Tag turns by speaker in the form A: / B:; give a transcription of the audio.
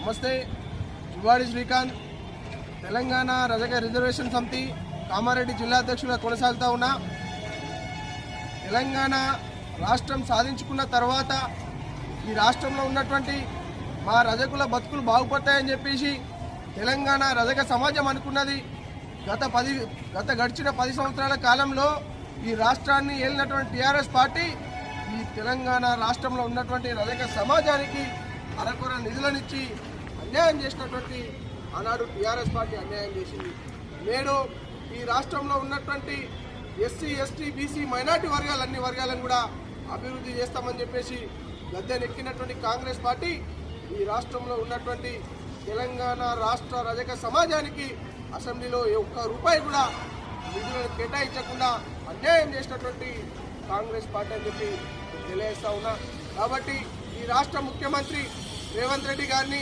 A: నమస్తే. జువాడి శ్రీకాంత్, తెలంగాణ రజక రిజర్వేషన్ సమితి కామారెడ్డి జిల్లా అధ్యక్షులుగా కొనసాగుతూ ఉన్నా. తెలంగాణ రాష్ట్రం సాధించుకున్న తర్వాత ఈ రాష్ట్రంలో ఉన్నటువంటి మా రజకుల బతుకులు బాగుపడతాయని చెప్పేసి తెలంగాణ రజక సమాజం అనుకున్నది. గత గడిచిన 10 సంవత్సరాల కాలంలో ఈ రాష్ట్రాన్ని ఏలినటువంటి టీఆర్ఎస్ పార్టీ ఈ తెలంగాణ రాష్ట్రంలో ఉన్నటువంటి రజక సమాజానికి అరకొర నిధులనిచ్చి అన్యాయం చేసినటువంటి ఆనాడు టీఆర్ఎస్ పార్టీ అన్యాయం చేసింది. నేడు ఈ రాష్ట్రంలో ఉన్నటువంటి ఎస్సీ, ఎస్టీ, బీసీ, మైనార్టీ వర్గాలు అన్ని వర్గాలను కూడా అభివృద్ధి చేస్తామని చెప్పేసి గద్దెనెక్కినటువంటి కాంగ్రెస్ పార్టీ ఈ రాష్ట్రంలో ఉన్నటువంటి తెలంగాణ రాష్ట్ర రజక సమాజానికి అసెంబ్లీలో ఒక్క రూపాయి కూడా నిధులను కేటాయించకుండా అన్యాయం చేసినటువంటి కాంగ్రెస్ పార్టీ అని చెప్పి తెలియజేస్తా ఉన్నా. కాబట్టి ఈ రాష్ట్ర ముఖ్యమంత్రి రేవంత్ రెడ్డి గారిని